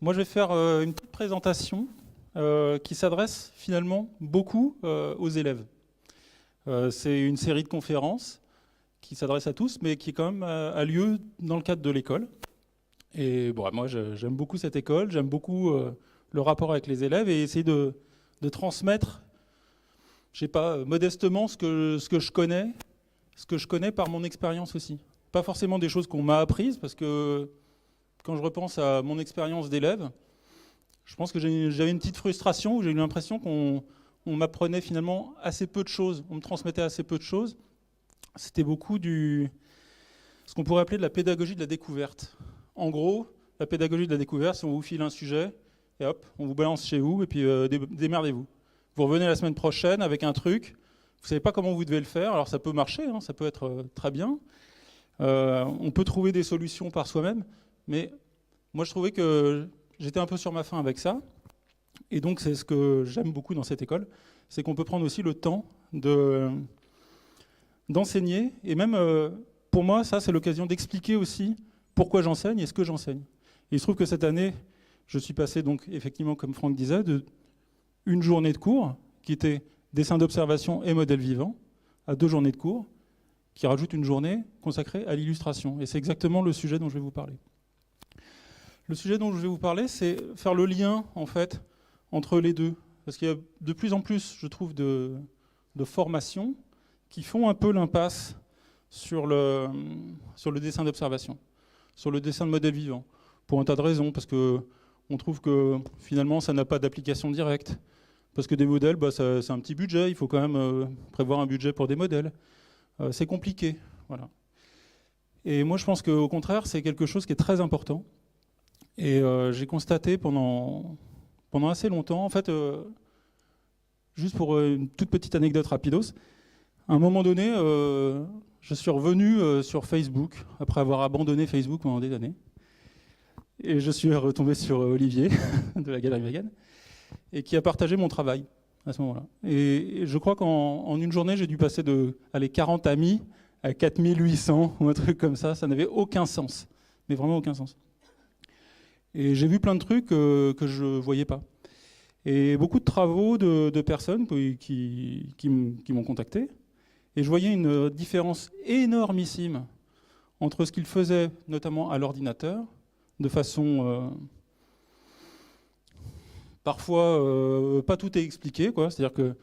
Moi, je vais faire une petite présentation qui s'adresse finalement beaucoup aux élèves. C'est une série de conférences qui s'adresse à tous, mais qui quand même a lieu dans le cadre de l'école. Et bon, moi, j'aime beaucoup cette école, j'aime beaucoup le rapport avec les élèves et essayer de transmettre, je sais pas, modestement ce que je connais par mon expérience aussi. Pas forcément des choses qu'on m'a apprises, parce que quand je repense à mon expérience d'élève, je pense que j'avais une petite frustration où j'ai eu l'impression qu'on m'apprenait finalement assez peu de choses, on me transmettait assez peu de choses. C'était beaucoup ce qu'on pourrait appeler de la pédagogie de la découverte. En gros, la pédagogie de la découverte, c'est on vous file un sujet, et hop, on vous balance chez vous, et puis démerdez-vous. Vous revenez la semaine prochaine avec un truc, vous ne savez pas comment vous devez le faire, alors ça peut marcher, hein, ça peut être très bien. On peut trouver des solutions par soi-même, mais moi je trouvais que j'étais un peu sur ma faim avec ça, et donc c'est ce que j'aime beaucoup dans cette école, c'est qu'on peut prendre aussi le temps d'enseigner, et même pour moi ça c'est l'occasion d'expliquer aussi pourquoi j'enseigne et ce que j'enseigne. Et il se trouve que cette année, je suis passé donc effectivement, comme Franck disait, d'une journée de cours qui était dessin d'observation et modèle vivant, à 2 journées de cours, qui rajoute une journée consacrée à l'illustration. Et c'est exactement le sujet dont je vais vous parler. Le sujet dont je vais vous parler, c'est faire le lien, en fait, entre les deux. Parce qu'il y a de plus en plus, je trouve, de formations qui font un peu l'impasse sur le dessin d'observation, sur le dessin de modèle vivant, pour un tas de raisons, parce qu'on trouve que finalement, ça n'a pas d'application directe, parce que des modèles, c'est un petit budget, il faut quand même prévoir un budget pour des modèles. C'est compliqué, voilà. Et moi, je pense qu'au contraire, c'est quelque chose qui est très important. Et j'ai constaté pendant assez longtemps, en fait, juste pour une toute petite anecdote rapidos, à un moment donné, je suis revenu sur Facebook, après avoir abandonné Facebook pendant des années. Et je suis retombé sur Olivier, de la Galerie Vegan, et qui a partagé mon travail à ce moment-là. Et je crois qu'en une journée, j'ai dû passer de 40 amis à 4800 ou un truc comme ça. Ça n'avait aucun sens, mais vraiment aucun sens. Et j'ai vu plein de trucs que je ne voyais pas. Et beaucoup de travaux de personnes qui m'ont contacté. Et je voyais une différence énormissime entre ce qu'ils faisaient, notamment à l'ordinateur, de façon... parfois, pas tout est expliqué, quoi. C'est-à-dire que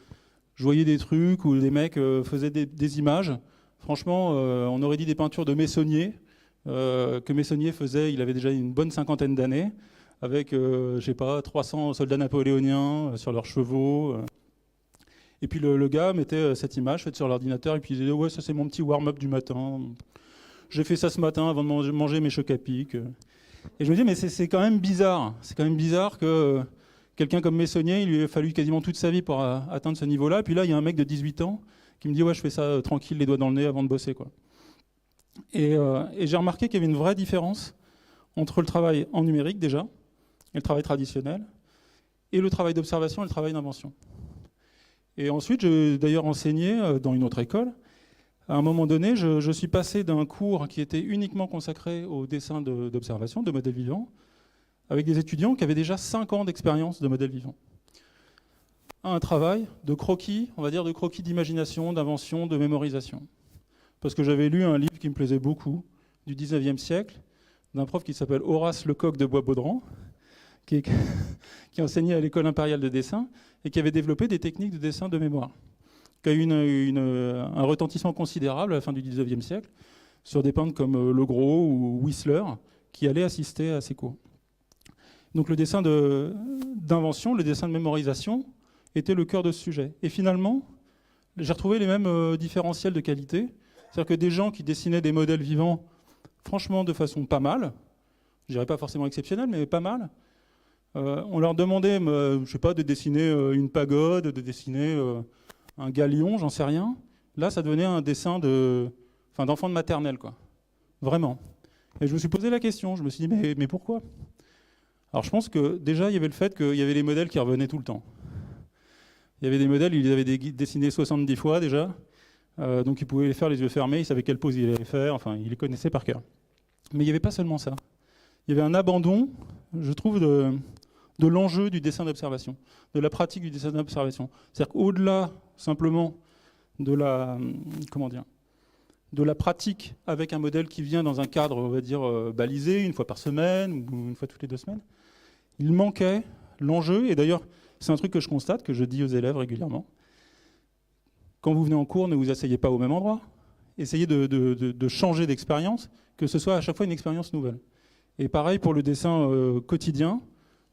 je voyais des trucs où les mecs faisaient des images. Franchement, on aurait dit des peintures de Meissonnier, que Meissonnier faisait, il avait déjà une bonne 50aine d'années, avec, je sais pas, 300 soldats napoléoniens sur leurs chevaux. Et puis le gars mettait cette image faite sur l'ordinateur, et puis il disait « Ouais, ça c'est mon petit warm-up du matin. J'ai fait ça ce matin avant de manger mes chocs à pic. » Et je me dis « Mais c'est quand même bizarre. C'est quand même bizarre que... quelqu'un comme Meissonnier, il lui a fallu quasiment toute sa vie pour atteindre ce niveau-là. Puis là, il y a un mec de 18 ans qui me dit « Ouais, je fais ça tranquille, les doigts dans le nez avant de bosser. » quoi. Et j'ai remarqué qu'il y avait une vraie différence entre le travail en numérique, déjà, et le travail traditionnel, et le travail d'observation et le travail d'invention. Et ensuite, j'ai d'ailleurs enseigné dans une autre école. À un moment donné, je suis passé d'un cours qui était uniquement consacré au dessin d'observation, de modèles vivants, avec des étudiants qui avaient déjà 5 ans d'expérience de modèle vivant, à un travail de croquis, on va dire de croquis d'imagination, d'invention, de mémorisation. Parce que j'avais lu un livre qui me plaisait beaucoup, du 19e siècle, d'un prof qui s'appelle Horace Lecoq de Bois-Baudran, qui enseignait à l'école impériale de dessin et qui avait développé des techniques de dessin de mémoire, qui a eu un retentissement considérable à la fin du 19e siècle sur des peintres comme Legros ou Whistler qui allaient assister à ces cours. Donc le dessin d'invention, le dessin de mémorisation était le cœur de ce sujet. Et finalement, j'ai retrouvé les mêmes différentiels de qualité. C'est-à-dire que des gens qui dessinaient des modèles vivants, franchement de façon pas mal, je dirais pas forcément exceptionnelle, mais pas mal, on leur demandait, je sais pas, de dessiner une pagode, de dessiner un galion, j'en sais rien. Là, ça devenait un dessin d'enfant de maternelle, quoi. Vraiment. Et je me suis posé la question, je me suis dit, mais pourquoi ? Alors je pense que déjà, il y avait le fait qu'il y avait les modèles qui revenaient tout le temps. Il y avait des modèles, ils les avaient dessinés 70 fois déjà, donc ils pouvaient les faire les yeux fermés, ils savaient quelle pose ils allaient faire, enfin, ils les connaissaient par cœur. Mais il n'y avait pas seulement ça. il y avait un abandon, je trouve, de l'enjeu du dessin d'observation, de la pratique du dessin d'observation. C'est-à-dire qu'au-delà simplement de la, comment dire, de la pratique avec un modèle qui vient dans un cadre, on va dire, balisé, une fois par semaine ou une fois toutes les 2 semaines, il manquait l'enjeu, et d'ailleurs, c'est un truc que je constate, que je dis aux élèves régulièrement. Quand vous venez en cours, ne vous asseyez pas au même endroit. Essayez de changer d'expérience, que ce soit à chaque fois une expérience nouvelle. Et pareil pour le dessin quotidien.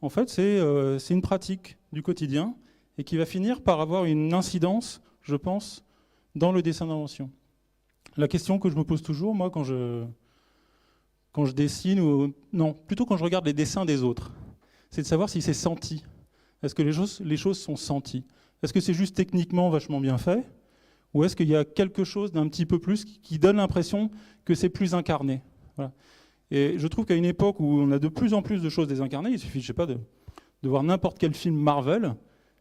En fait, c'est une pratique du quotidien et qui va finir par avoir une incidence, je pense, dans le dessin d'invention. La question que je me pose toujours, moi, quand je dessine, non, plutôt quand je regarde les dessins des autres, c'est de savoir si c'est senti. Est-ce que les choses sont senties? Est-ce que c'est juste techniquement vachement bien fait? Ou est-ce qu'il y a quelque chose d'un petit peu plus qui donne l'impression que c'est plus incarné? Voilà. Et je trouve qu'à une époque où on a de plus en plus de choses désincarnées, il suffit, je sais pas, de voir n'importe quel film Marvel,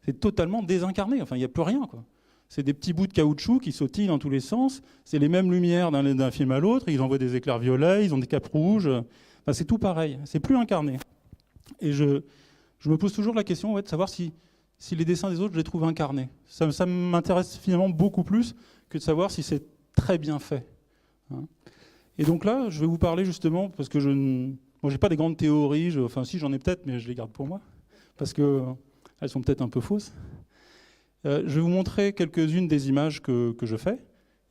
c'est totalement désincarné. Enfin, il n'y a plus rien, quoi. C'est des petits bouts de caoutchouc qui sautillent dans tous les sens. C'est les mêmes lumières d'un film à l'autre. Ils envoient des éclairs violets, ils ont des capes rouges. Enfin, c'est tout pareil. C'est plus incarné. Et je me pose toujours la question, ouais, de savoir si les dessins des autres, je les trouve incarnés. Ça m'intéresse finalement beaucoup plus que de savoir si c'est très bien fait. Hein. Et donc là, je vais vous parler justement, parce que je n'ai pas des grandes théories, enfin si, j'en ai peut-être, mais je les garde pour moi, parce qu'elles sont peut-être un peu fausses. Je vais vous montrer quelques-unes des images que je fais,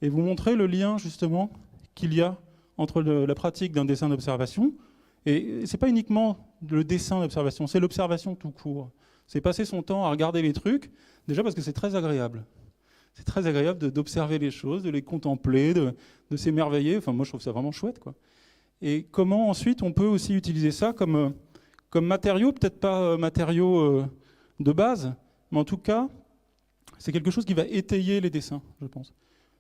et vous montrer le lien justement qu'il y a entre la pratique d'un dessin d'observation, et c'est pas uniquement le dessin d'observation, c'est l'observation tout court. C'est passer son temps à regarder les trucs, déjà parce que c'est très agréable. C'est très agréable d'observer les choses, de les contempler, de s'émerveiller. Enfin, moi, je trouve ça vraiment chouette, quoi. Et comment ensuite on peut aussi utiliser ça comme matériau, peut-être pas matériau de base, mais en tout cas, c'est quelque chose qui va étayer les dessins, je pense.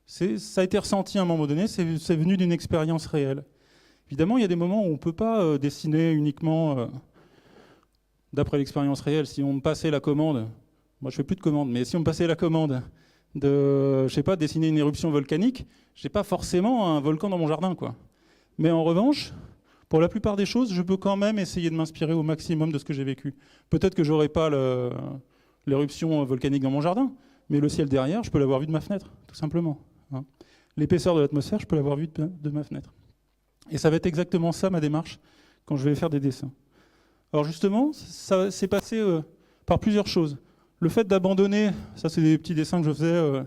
Ça a été ressenti à un moment donné, c'est venu d'une expérience réelle. Évidemment, il y a des moments où on ne peut pas dessiner uniquement d'après l'expérience réelle. Si on me passait la commande, moi je fais plus de commandes, mais si on me passait la commande de, je sais pas, dessiner une éruption volcanique, j'ai pas forcément un volcan dans mon jardin, quoi. Mais en revanche, pour la plupart des choses, je peux quand même essayer de m'inspirer au maximum de ce que j'ai vécu. Peut-être que j'aurai pas l'éruption volcanique dans mon jardin, mais le ciel derrière, je peux l'avoir vu de ma fenêtre, tout simplement. Hein. L'épaisseur de l'atmosphère, je peux l'avoir vu de ma fenêtre. Et ça va être exactement ça, ma démarche, quand je vais faire des dessins. Alors justement, ça s'est passé par plusieurs choses. Le fait d'abandonner, ça c'est des petits dessins que je faisais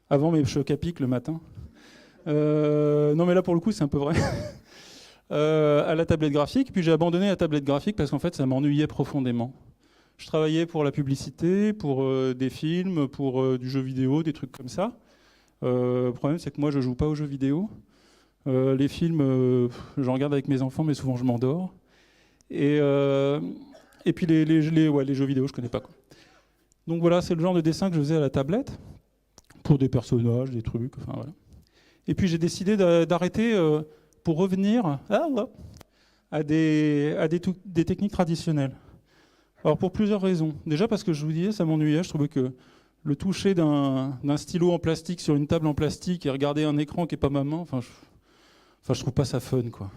avant mes chocs à pic le matin. Non mais là pour le coup c'est un peu vrai. À la tablette graphique, puis j'ai abandonné la tablette graphique parce qu'en fait ça m'ennuyait profondément. Je travaillais pour la publicité, pour des films, pour du jeu vidéo, des trucs comme ça. Le problème c'est que moi je joue pas aux jeux vidéo. Les films, j'en regarde avec mes enfants mais souvent je m'endors. Et puis les jeux vidéo je connais pas, quoi. Donc voilà, c'est le genre de dessin que je faisais à la tablette, pour des personnages, des trucs, enfin voilà. Et puis j'ai décidé d'arrêter pour revenir à des techniques traditionnelles. Alors pour plusieurs raisons. Déjà parce que je vous disais, ça m'ennuyait, je trouvais que le toucher d'un stylo en plastique sur une table en plastique et regarder un écran qui n'est pas ma main, je trouve pas ça fun, quoi.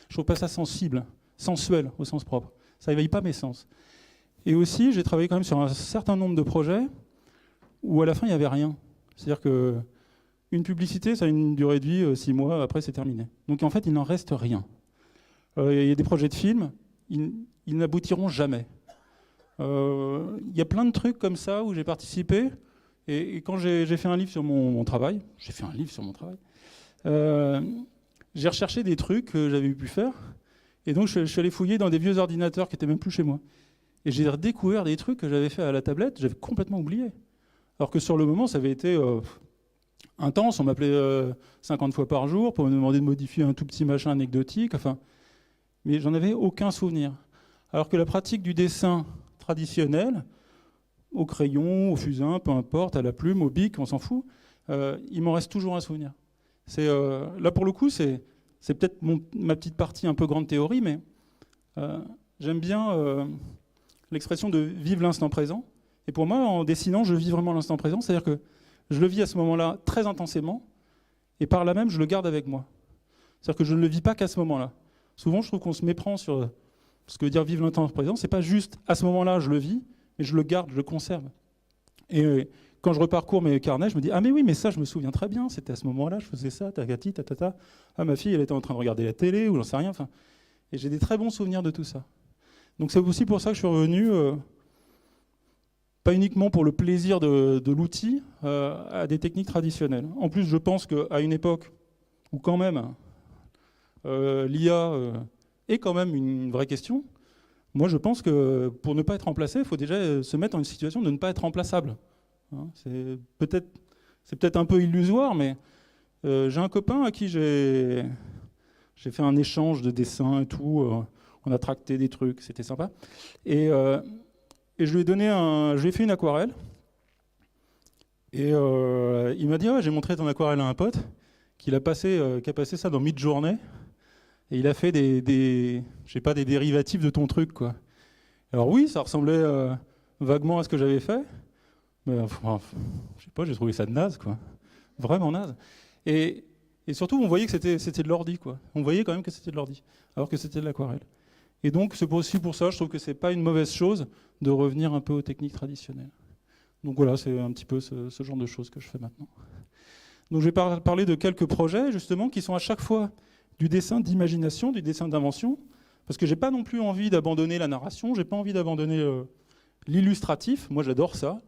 Je trouve pas ça sensible, sensuel au sens propre. Ça éveille pas mes sens. Et aussi, j'ai travaillé quand même sur un certain nombre de projets où à la fin, il n'y avait rien. C'est-à-dire qu'une publicité, ça a une durée de vie 6 mois, après c'est terminé. Donc en fait, il n'en reste rien. Il y a des projets de films, ils n'aboutiront jamais. Il y a plein de trucs comme ça où j'ai participé. Et quand j'ai fait un livre sur mon travail, j'ai recherché des trucs que j'avais pu faire. Et donc je suis allé fouiller dans des vieux ordinateurs qui n'étaient même plus chez moi. Et j'ai redécouvert des trucs que j'avais fait à la tablette, j'avais complètement oublié. Alors que sur le moment, ça avait été intense. On m'appelait 50 fois par jour pour me demander de modifier un tout petit machin anecdotique. Enfin, mais j'en avais aucun souvenir. Alors que la pratique du dessin traditionnel, au crayon, au fusain, peu importe, à la plume, au bic, on s'en fout, il m'en reste toujours un souvenir. Là, pour le coup, c'est peut-être ma petite partie un peu grande théorie, mais j'aime bien l'expression de vivre l'instant présent. Et pour moi, en dessinant, je vis vraiment l'instant présent, c'est-à-dire que je le vis à ce moment-là très intensément, et par là même, je le garde avec moi. C'est-à-dire que je ne le vis pas qu'à ce moment-là. souvent je trouve qu'on se méprend sur ce que veut dire vivre l'instant présent. C'est pas juste à ce moment-là je le vis, mais je le garde, je le conserve. Et quand je reparcours mes carnets, je me dis ah mais oui, mais ça je me souviens très bien, c'était à ce moment-là, je faisais ça, tatati, tatata. Ah ma fille elle était en train de regarder la télé ou j'en sais rien. Enfin, et j'ai des très bons souvenirs de tout ça. Donc c'est aussi pour ça que je suis revenu, pas uniquement pour le plaisir de l'outil, à des techniques traditionnelles. En plus, je pense qu'à une époque où quand même l'IA est quand même une vraie question, moi je pense que pour ne pas être remplacé, il faut déjà se mettre dans une situation de ne pas être remplaçable. Hein, c'est peut-être un peu illusoire, mais j'ai un copain à qui j'ai fait un échange de dessins et tout. On a tracté des trucs, c'était sympa. Et je lui ai je lui ai fait une aquarelle. Et il m'a dit ouais, j'ai montré ton aquarelle à un pote qui a passé ça dans Midjourney. Et il a fait je sais pas, des dérivatifs de ton truc, quoi. Alors oui, ça ressemblait vaguement à ce que j'avais fait. Mais enfin, je sais pas, j'ai trouvé ça naze, quoi. Vraiment naze. Et surtout, on voyait que c'était de l'ordi, quoi. On voyait quand même que c'était de l'ordi, alors que c'était de l'aquarelle. Et donc, c'est aussi pour ça, je trouve que c'est pas une mauvaise chose de revenir un peu aux techniques traditionnelles. Donc voilà, c'est un petit peu ce genre de choses que je fais maintenant. Donc je vais parler de quelques projets, justement, qui sont à chaque fois du dessin d'imagination, du dessin d'invention, parce que j'ai pas non plus envie d'abandonner la narration, j'ai pas envie d'abandonner l'illustratif. Moi, j'adore ça.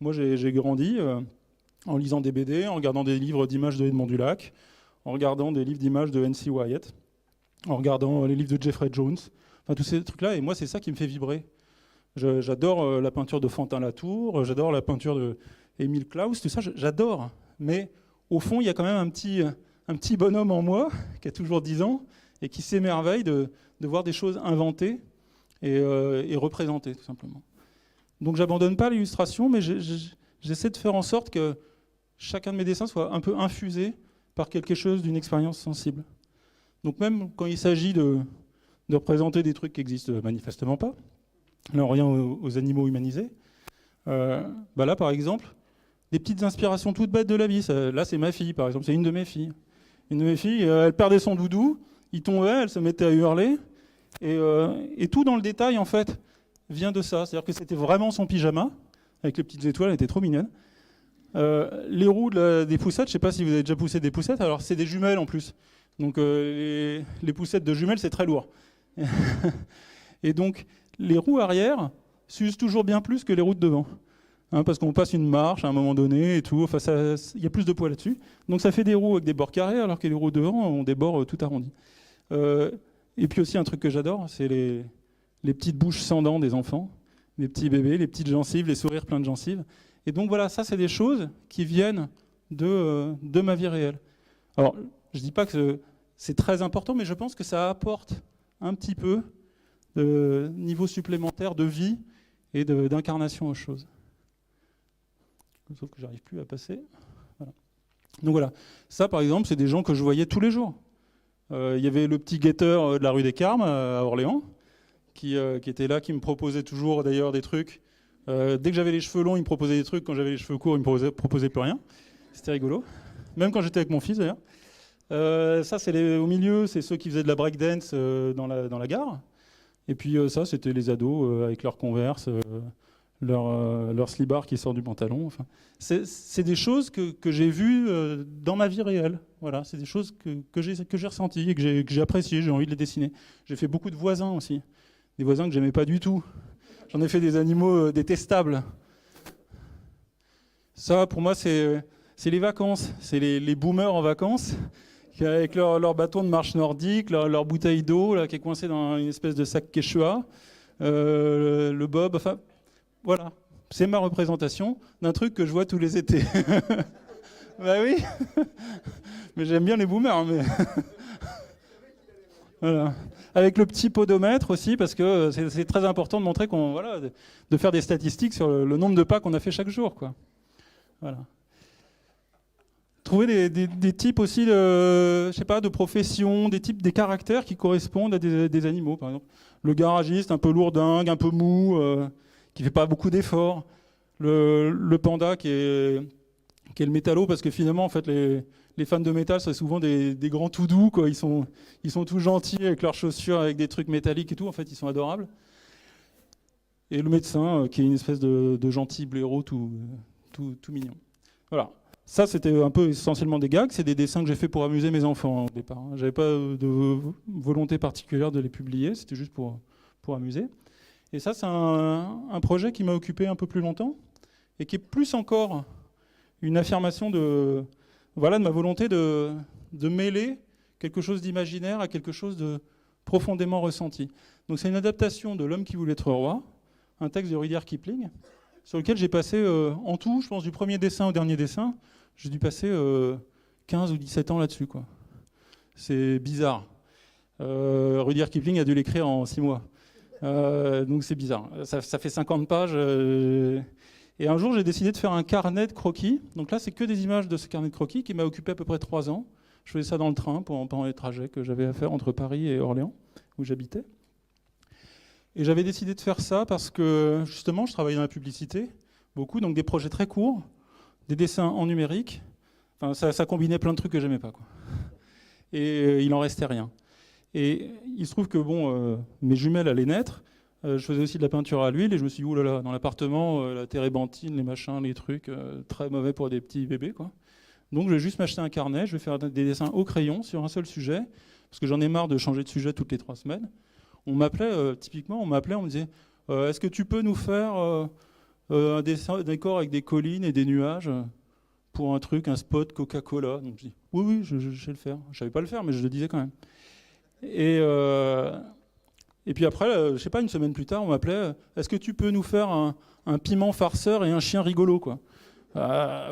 Moi, j'ai grandi en lisant des BD, en regardant des livres d'images de Edmond Dulac, en regardant des livres d'images de N.C. Wyatt, en regardant les livres de Jeffrey Jones, enfin tous ces trucs-là. Et moi, c'est ça qui me fait vibrer. J'adore la peinture de Fantin Latour, j'adore la peinture de Émile Klaus, tout ça, j'adore. Mais au fond, il y a quand même un petit bonhomme en moi qui a toujours 10 ans et qui s'émerveille de voir des choses inventées et représentées, tout simplement. Donc j'abandonne pas l'illustration, mais j'essaie de faire en sorte que chacun de mes dessins soit un peu infusé par quelque chose d'une expérience sensible. Donc même quand il s'agit de représenter des trucs qui n'existent manifestement pas, alors rien aux animaux humanisés, là par exemple, des petites inspirations toutes bêtes de la vie. Là c'est ma fille par exemple, c'est une de mes filles. Une de mes filles, elle perdait son doudou, il tombait, elle se mettait à hurler, et tout dans le détail en fait vient de ça. C'est-à-dire que c'était vraiment son pyjama, avec les petites étoiles, elle était trop mignonne. Les roues des poussettes, je ne sais pas si vous avez déjà poussé des poussettes, alors c'est des jumelles en plus. Donc les poussettes de jumelles, c'est très lourd. Et donc les roues arrière s'usent toujours bien plus que les roues de devant. Hein, parce qu'on passe une marche à un moment donné et tout, enfin, il y a plus de poids là-dessus. Donc ça fait des roues avec des bords carrés, alors que les roues de devant ont des bords tout arrondis. Et puis aussi un truc que j'adore, c'est les petites bouches sans dents des enfants, les petits bébés, les petites gencives, les sourires pleins de gencives. Et donc voilà, ça c'est des choses qui viennent de ma vie réelle. Alors, je ne dis pas que c'est très important, mais je pense que ça apporte un petit peu de niveau supplémentaire de vie et d'incarnation aux choses. Sauf que j'arrive plus à passer. Voilà. Donc voilà, ça par exemple, c'est des gens que je voyais tous les jours. Il y avait le petit guetteur de la rue des Carmes à Orléans, qui était là, qui me proposait toujours d'ailleurs des trucs. Dès que j'avais les cheveux longs, il me proposait des trucs. Quand j'avais les cheveux courts, il me proposait plus rien. C'était rigolo. Même quand j'étais avec mon fils d'ailleurs. Ça, c'est au milieu, c'est ceux qui faisaient de la breakdance dans la gare. Et puis ça, c'était les ados avec leurs Converse, leur slibard qui sort du pantalon. Enfin, c'est des choses que j'ai vues dans ma vie réelle. Voilà, c'est des choses que j'ai ressenties et que j'ai appréciées. J'ai envie de les dessiner. J'ai fait beaucoup de voisins aussi. Des voisins que j'aimais pas du tout. J'en ai fait des animaux détestables. Ça, pour moi, c'est les vacances. C'est les boomers en vacances, avec leur bâton de marche nordique, leur bouteille d'eau là, qui est coincée dans une espèce de sac quechua, le bob, enfin, voilà. C'est ma représentation d'un truc que je vois tous les étés. Bah oui, mais j'aime bien les boomers. Mais voilà. Avec le petit podomètre aussi, parce que c'est très important de montrer de faire des statistiques sur le nombre de pas qu'on a fait chaque jour, quoi. Voilà. Trouver des types aussi de professions, des caractères qui correspondent à des animaux, par exemple. Le garagiste, un peu lourdingue, un peu mou, qui fait pas beaucoup d'efforts. Le panda qui est qui est le métallo, parce que finalement, en fait, les fans de métal, c'est souvent des grands tout doux, quoi. Ils sont tous gentils avec leurs chaussures, avec des trucs métalliques et tout. En fait, ils sont adorables. Et le médecin, qui est une espèce de gentil blaireau tout mignon. Voilà. Ça, c'était un peu essentiellement des gags. C'est des dessins que j'ai fait pour amuser mes enfants au départ. J'avais pas de volonté particulière de les publier. C'était juste pour amuser. Et ça, c'est un projet qui m'a occupé un peu plus longtemps et qui est plus encore une affirmation de ma volonté de mêler quelque chose d'imaginaire à quelque chose de profondément ressenti. Donc c'est une adaptation de L'homme qui voulait être roi, un texte de Rudyard Kipling, sur lequel j'ai passé en tout, je pense du premier dessin au dernier dessin, j'ai dû passer 15 ou 17 ans là-dessus, quoi. C'est bizarre. Rudyard Kipling a dû l'écrire en 6 mois. Donc c'est bizarre. Ça fait 50 pages. Et un jour, j'ai décidé de faire un carnet de croquis. Donc là, c'est que des images de ce carnet de croquis qui m'a occupé à peu près 3 ans. Je faisais ça dans le train pendant les trajets que j'avais à faire entre Paris et Orléans, où j'habitais. Et j'avais décidé de faire ça parce que, justement, je travaillais dans la publicité, beaucoup, donc des projets très courts, des dessins en numérique. Enfin, ça combinait plein de trucs que j'aimais pas, quoi. Et il en restait rien. Et il se trouve que, mes jumelles allaient naître. Je faisais aussi de la peinture à l'huile et je me suis dit, oulala, dans l'appartement, la térébenthine, les machins, les trucs, très mauvais pour des petits bébés, quoi. Donc je vais juste m'acheter un carnet, je vais faire des dessins au crayon sur un seul sujet, parce que j'en ai marre de changer de sujet toutes les 3 semaines. On m'appelait, typiquement, on me disait, est-ce que tu peux nous faire un décor avec des collines et des nuages pour un spot Coca-Cola? Donc je dis, oui, je sais le faire. Je savais pas le faire, mais je le disais quand même. Et puis après, je sais pas, une semaine plus tard, on m'appelait, est-ce que tu peux nous faire un piment farceur et un chien rigolo, quoi?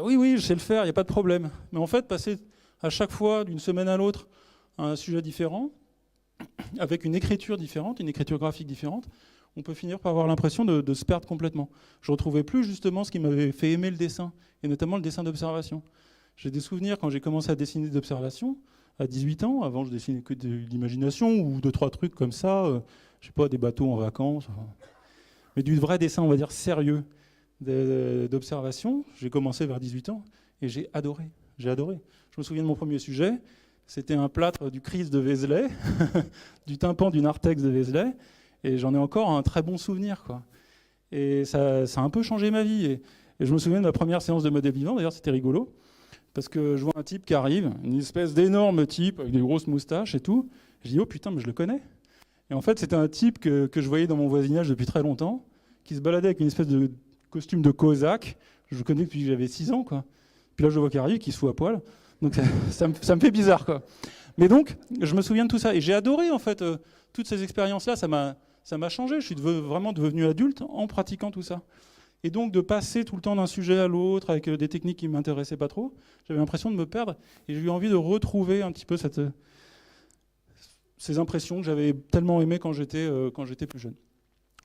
Oui, je sais le faire, il n'y a pas de problème. Mais en fait, passer à chaque fois, d'une semaine à l'autre, à un sujet différent, avec une écriture différente, une écriture graphique différente, on peut finir par avoir l'impression de se perdre complètement. Je ne retrouvais plus justement ce qui m'avait fait aimer le dessin, et notamment le dessin d'observation. J'ai des souvenirs quand j'ai commencé à dessiner d'observation, à 18 ans. Avant, je dessinais que de l'imagination ou 2-3 trucs comme ça, je sais pas, des bateaux en vacances. Mais du vrai dessin, on va dire, sérieux d'observation. J'ai commencé vers 18 ans et j'ai adoré. J'ai adoré. Je me souviens de mon premier sujet. C'était un plâtre du Christ de Vézelay, du tympan du narthex de Vézelay. Et j'en ai encore un très bon souvenir, quoi. Et ça a un peu changé ma vie. Et je me souviens de ma première séance de modèle vivant. D'ailleurs, c'était rigolo. Parce que je vois un type qui arrive, une espèce d'énorme type avec des grosses moustaches et tout. Je dis, oh putain, mais je le connais. Et en fait, c'était un type que je voyais dans mon voisinage depuis très longtemps, qui se baladait avec une espèce de costume de cosaque. Je le connais depuis que j'avais 6 ans, quoi. Puis là, je vois qu'il arrive, qu'il se fout à poil. Donc ça me fait bizarre, quoi. Mais donc, je me souviens de tout ça. Et j'ai adoré, en fait, toutes ces expériences-là. Ça m'a changé. Je suis vraiment devenu adulte en pratiquant tout ça. Et donc, de passer tout le temps d'un sujet à l'autre avec des techniques qui ne m'intéressaient pas trop, j'avais l'impression de me perdre. Et j'ai eu envie de retrouver un petit peu ces impressions que j'avais tellement aimées quand j'étais plus jeune.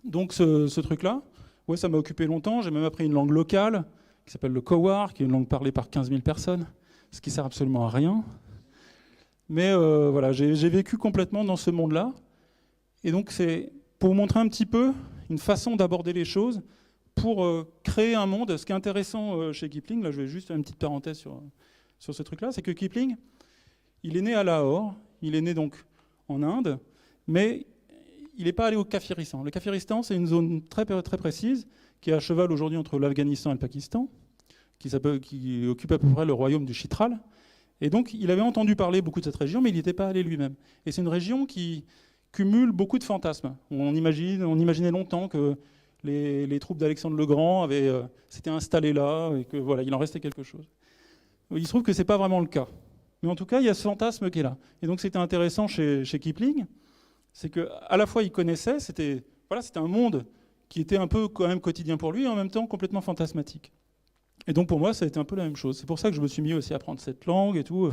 Donc, ce truc-là, ouais, ça m'a occupé longtemps. J'ai même appris une langue locale qui s'appelle le Khowar, qui est une langue parlée par 15 000 personnes, ce qui ne sert absolument à rien. Mais voilà, j'ai vécu complètement dans ce monde-là. Et donc, c'est pour vous montrer un petit peu une façon d'aborder les choses pour créer un monde. Ce qui est intéressant chez Kipling, là je vais juste faire une petite parenthèse sur ce truc-là, c'est que Kipling, il est né à Lahore, il est né donc en Inde, mais il n'est pas allé au Kafiristan. Le Kafiristan, c'est une zone très, très précise qui est à cheval aujourd'hui entre l'Afghanistan et le Pakistan, qui occupe à peu près le royaume du Chitral. Et donc il avait entendu parler beaucoup de cette région, mais il n'y était pas allé lui-même. Et c'est une région qui cumule beaucoup de fantasmes. On imaginait longtemps que les troupes d'Alexandre le Grand s'étaient installées là et que voilà, il en restait quelque chose. Il se trouve que ce n'est pas vraiment le cas. Mais en tout cas, il y a ce fantasme qui est là. Et donc c'était intéressant chez Kipling, c'est qu'à la fois il connaissait, c'était un monde qui était un peu quand même quotidien pour lui et en même temps complètement fantasmatique. Et donc pour moi, ça a été un peu la même chose. C'est pour ça que je me suis mis aussi à apprendre cette langue et tout.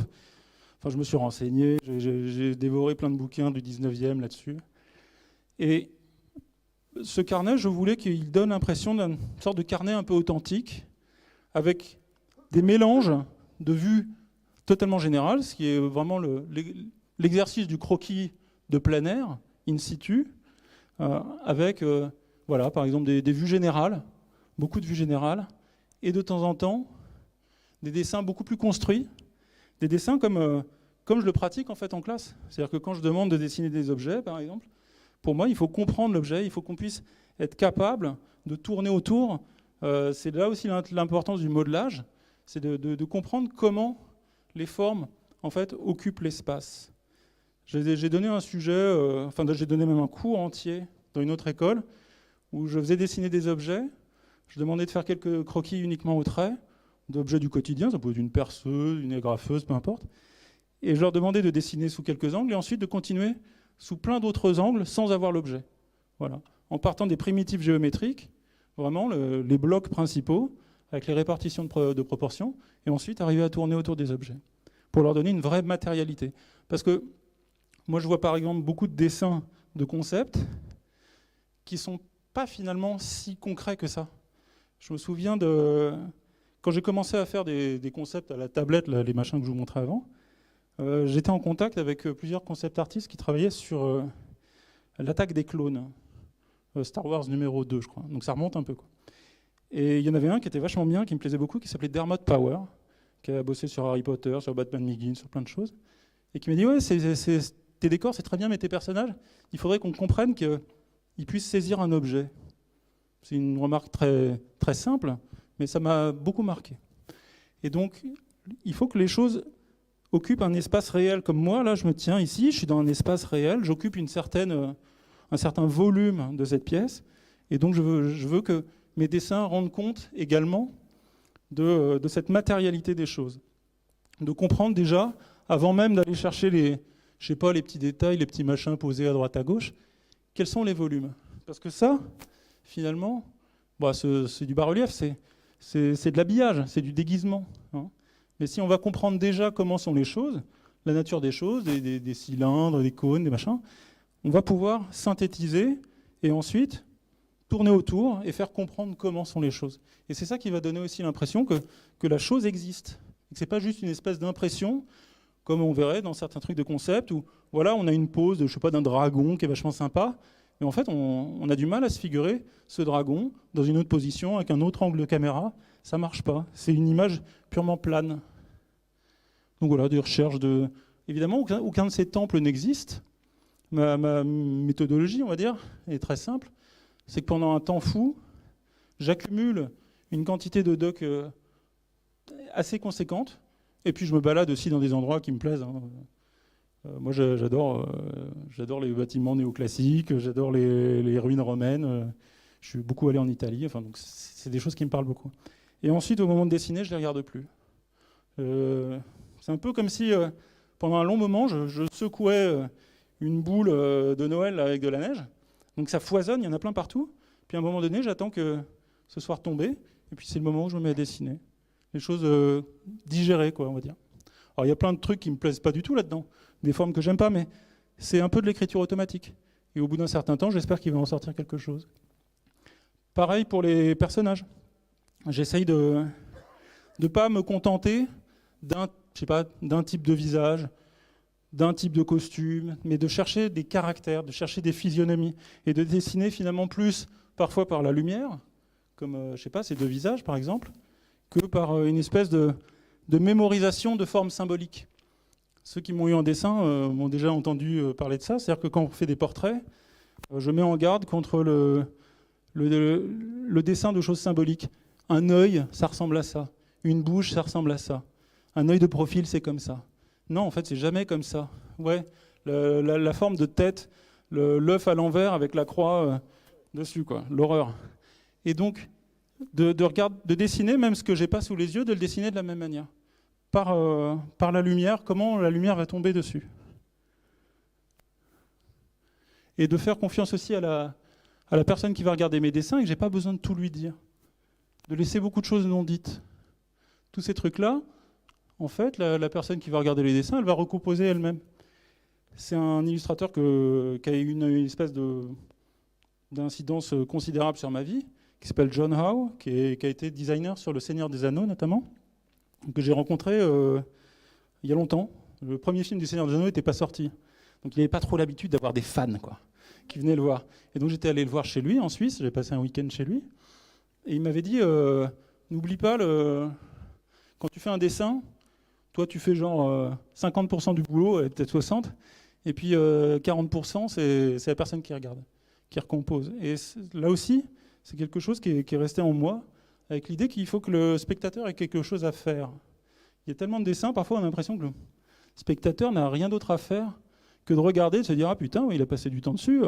Enfin, je me suis renseigné, j'ai dévoré plein de bouquins du 19e là-dessus. Et ce carnet, je voulais qu'il donne l'impression d'une sorte de carnet un peu authentique, avec des mélanges de vues totalement générales, ce qui est vraiment l'exercice du croquis de plein air, in situ, avec, par exemple, des vues générales, beaucoup de vues générales, et de temps en temps, des dessins beaucoup plus construits, des dessins comme je le pratique en fait en classe. C'est-à-dire que quand je demande de dessiner des objets, par exemple, pour moi, il faut comprendre l'objet, il faut qu'on puisse être capable de tourner autour. C'est là aussi l'importance du modelage, c'est de comprendre comment les formes en fait, occupent l'espace. J'ai donné un sujet, j'ai donné même un cours entier dans une autre école où je faisais dessiner des objets. Je demandais de faire quelques croquis uniquement au trait, d'objets du quotidien, ça peut être une perceuse, une agrafeuse, peu importe. Et je leur demandais de dessiner sous quelques angles et ensuite de continuer sous plein d'autres angles sans avoir l'objet. Voilà. En partant des primitives géométriques, vraiment les blocs principaux, avec les répartitions de proportions, et ensuite arriver à tourner autour des objets, pour leur donner une vraie matérialité. Parce que moi, je vois par exemple beaucoup de dessins de concepts qui ne sont pas finalement si concrets que ça. Je me souviens quand j'ai commencé à faire des concepts à la tablette, là, les machins que je vous montrais avant, j'étais en contact avec plusieurs concept artistes qui travaillaient sur l'attaque des clones. Star Wars numéro 2, je crois. Donc ça remonte un peu, quoi. Et il y en avait un qui était vachement bien, qui me plaisait beaucoup, qui s'appelait Dermot Power, qui a bossé sur Harry Potter, sur Batman Begins, sur plein de choses, et qui m'a dit « Ouais, tes décors, c'est très bien, mais tes personnages, il faudrait qu'on comprenne qu'ils puissent saisir un objet. » C'est une remarque très, très simple, mais ça m'a beaucoup marqué. Et donc, il faut que les choses occupent un espace réel. Comme moi, là, je me tiens ici, je suis dans un espace réel, j'occupe un certain volume de cette pièce, et donc je veux que mes dessins rendent compte également de cette matérialité des choses. De comprendre déjà, avant même d'aller chercher les petits détails, les petits machins posés à droite à gauche, quels sont les volumes. Parce que ça, finalement, c'est du bas-relief, c'est de l'habillage, c'est du déguisement. Hein. Mais si on va comprendre déjà comment sont les choses, la nature des choses, des cylindres, des cônes, des machins, on va pouvoir synthétiser et ensuite tourner autour et faire comprendre comment sont les choses. Et c'est ça qui va donner aussi l'impression que la chose existe. Ce n'est pas juste une espèce d'impression, comme on verrait dans certains trucs de concept, où voilà, on a une pose d'un dragon qui est vachement sympa, mais en fait, on a du mal à se figurer ce dragon dans une autre position, avec un autre angle de caméra. Ça ne marche pas. C'est une image purement plane. Donc voilà, des recherches de... Évidemment, aucun de ces temples n'existe. Ma méthodologie, on va dire, est très simple. C'est que pendant un temps fou, j'accumule une quantité de docs assez conséquente, et puis je me balade aussi dans des endroits qui me plaisent. Hein. Moi, j'adore les bâtiments néoclassiques, j'adore les ruines romaines. Je suis beaucoup allé en Italie, donc c'est des choses qui me parlent beaucoup. Et ensuite, au moment de dessiner, je ne les regarde plus. C'est un peu comme si, pendant un long moment, je secouais une boule de Noël avec de la neige. Donc ça foisonne, il y en a plein partout. Puis à un moment donné, j'attends que ce soit retombé. Et puis c'est le moment où je me mets à dessiner. Les choses digérées, quoi, on va dire. Alors il y a plein de trucs qui ne me plaisent pas du tout là-dedans. Des formes que j'aime pas, mais c'est un peu de l'écriture automatique. Et au bout d'un certain temps, j'espère qu'il va en sortir quelque chose. Pareil pour les personnages. J'essaye de ne pas me contenter d'un type de visage, d'un type de costume, mais de chercher des caractères, de chercher des physionomies, et de dessiner finalement plus, parfois par la lumière, comme ces deux visages par exemple, que par une espèce de mémorisation de formes symboliques. Ceux qui m'ont eu en dessin m'ont déjà entendu parler de ça, c'est-à-dire que quand on fait des portraits, je mets en garde contre le dessin de choses symboliques. Un œil, ça ressemble à ça. Une bouche, ça ressemble à ça. Un œil de profil, c'est comme ça. Non, en fait, c'est jamais comme ça. Ouais, la forme de tête, l'œuf à l'envers avec la croix dessus, quoi. L'horreur. Et donc, de dessiner même ce que j'ai pas sous les yeux, de le dessiner de la même manière. Par la lumière, comment la lumière va tomber dessus. Et de faire confiance aussi à la personne qui va regarder mes dessins et que j'ai pas besoin de tout lui dire. De laisser beaucoup de choses non dites. Tous ces trucs-là, en fait, la personne qui va regarder les dessins, elle va recomposer elle-même. C'est un illustrateur qui a eu une espèce d'incidence considérable sur ma vie, qui s'appelle John Howe, qui a été designer sur Le Seigneur des Anneaux notamment, que j'ai rencontré il y a longtemps. Le premier film du Seigneur des Anneaux n'était pas sorti. Donc il n'avait pas trop l'habitude d'avoir des fans qui venaient le voir. Et donc j'étais allé le voir chez lui en Suisse, j'ai passé un week-end chez lui, et il m'avait dit, n'oublie pas Quand tu fais un dessin, toi, tu fais genre 50% du boulot, peut-être 60%, et puis 40%, c'est la personne qui regarde, qui recompose. Et là aussi, c'est quelque chose qui est resté en moi, avec l'idée qu'il faut que le spectateur ait quelque chose à faire. Il y a tellement de dessins, parfois on a l'impression que le spectateur n'a rien d'autre à faire que de regarder, de se dire « Ah putain, il a passé du temps dessus,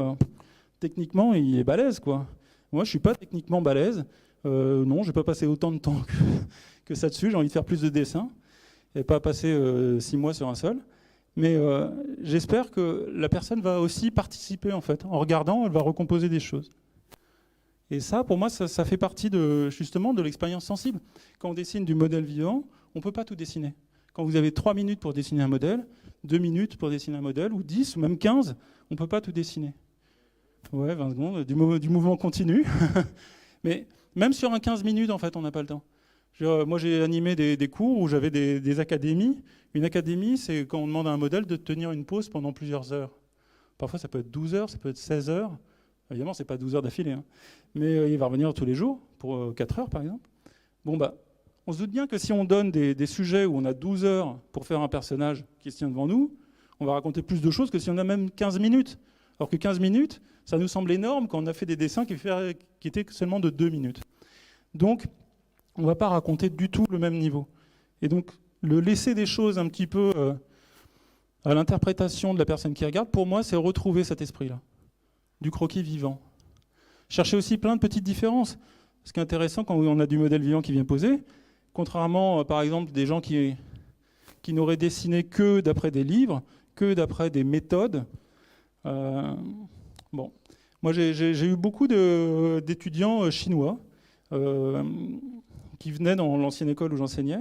techniquement, il est balèze, quoi. » Moi, je ne suis pas techniquement balèze. Non, je n'ai pas passé autant de temps que ça dessus. J'ai envie de faire plus de dessins et pas passer 6 mois sur un seul. Mais j'espère que la personne va aussi participer, en fait. En regardant, elle va recomposer des choses. Et ça, pour moi, ça fait partie justement de l'expérience sensible. Quand on dessine du modèle vivant, on ne peut pas tout dessiner. Quand vous avez 3 minutes pour dessiner un modèle, 2 minutes pour dessiner un modèle, ou 10, ou même 15, on ne peut pas tout dessiner. Ouais, 20 secondes, du mouvement continu. Mais même sur un 15 minutes, en fait, on n'a pas le temps. Moi, j'ai animé des cours où j'avais des académies. Une académie, c'est quand on demande à un modèle de tenir une pause pendant plusieurs heures. Parfois, ça peut être 12 heures, ça peut être 16 heures. Évidemment, ce n'est pas 12 heures d'affilée. Hein. Mais il va revenir tous les jours, pour 4 heures, par exemple. Bon, on se doute bien que si on donne des sujets où on a 12 heures pour faire un personnage qui se tient devant nous, on va raconter plus de choses que si on a même 15 minutes. Alors que 15 minutes, ça nous semble énorme quand on a fait des dessins qui étaient seulement de 2 minutes. Donc, on ne va pas raconter du tout le même niveau. Et donc, le laisser des choses un petit peu à l'interprétation de la personne qui regarde, pour moi, c'est retrouver cet esprit-là, du croquis vivant. Chercher aussi plein de petites différences. Ce qui est intéressant quand on a du modèle vivant qui vient poser, contrairement, par exemple, des gens qui n'auraient dessiné que d'après des livres, que d'après des méthodes. Moi, j'ai eu beaucoup d'étudiants chinois qui venaient dans l'ancienne école où j'enseignais.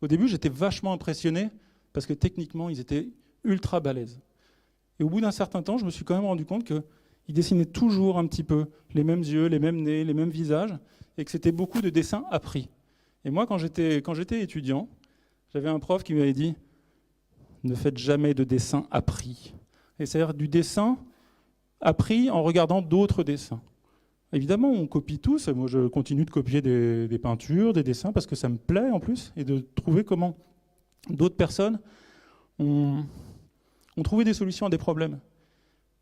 Au début, j'étais vachement impressionné parce que techniquement, ils étaient ultra balèzes. Et au bout d'un certain temps, je me suis quand même rendu compte qu'ils dessinaient toujours un petit peu les mêmes yeux, les mêmes nez, les mêmes visages, et que c'était beaucoup de dessins appris. Et moi, quand j'étais étudiant, j'avais un prof qui m'avait dit « Ne faites jamais de dessin appris ». Et c'est-à-dire du dessin appris en regardant d'autres dessins. Évidemment, on copie tous. Moi, je continue de copier des peintures, des dessins, parce que ça me plaît en plus, et de trouver comment d'autres personnes ont trouvé des solutions à des problèmes.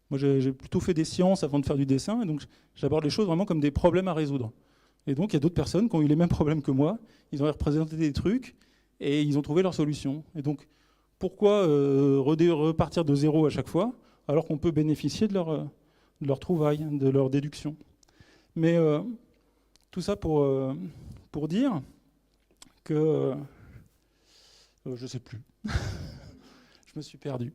Moi, j'ai plutôt fait des sciences avant de faire du dessin, et donc j'aborde les choses vraiment comme des problèmes à résoudre. Et donc, il y a d'autres personnes qui ont eu les mêmes problèmes que moi. Ils ont représenté des trucs, et ils ont trouvé leur solution. Et donc, pourquoi repartir de zéro à chaque fois, alors qu'on peut bénéficier de leur trouvaille, de leur déduction. Mais tout ça pour dire que... je ne sais plus. Je me suis perdu.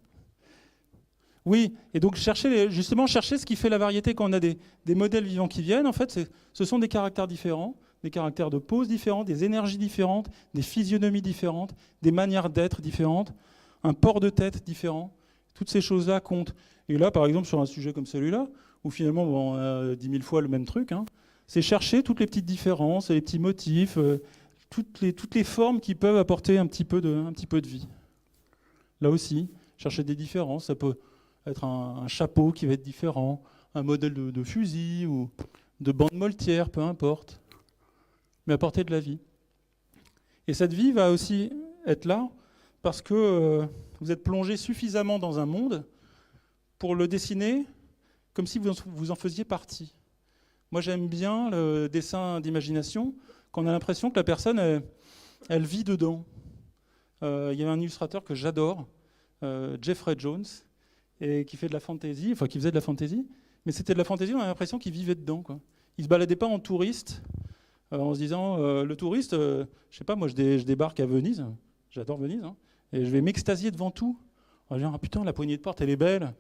Oui, et donc justement chercher ce qui fait la variété quand on a des modèles vivants qui viennent. En fait, ce sont des caractères différents, des caractères de pose différents, des énergies différentes, des physionomies différentes, des manières d'être différentes, un port de tête différent. Toutes ces choses-là comptent. Et là, par exemple, sur un sujet comme celui-là, où finalement on a 10 000 fois le même truc, hein, c'est chercher toutes les petites différences, les petits motifs, toutes les formes qui peuvent apporter un petit peu de vie. Là aussi, chercher des différences, ça peut être un chapeau qui va être différent, un modèle de fusil ou de bande moltière, peu importe, mais apporter de la vie. Et cette vie va aussi être là parce que vous êtes plongé suffisamment dans un monde pour le dessiner comme si vous en faisiez partie. Moi, j'aime bien le dessin d'imagination quand on a l'impression que la personne, elle vit dedans. Il y avait un illustrateur que j'adore, Jeffrey Jones, et qui fait de la fantaisie, enfin qui faisait de la fantaisie, mais c'était de la fantaisie, on a l'impression qu'il vivait dedans, quoi. Il ne se baladait pas en touriste, en se disant, le touriste, je sais pas, moi je débarque à Venise, j'adore Venise, hein, et je vais m'extasier devant tout. On va dire, ah putain, la poignée de porte, elle est belle.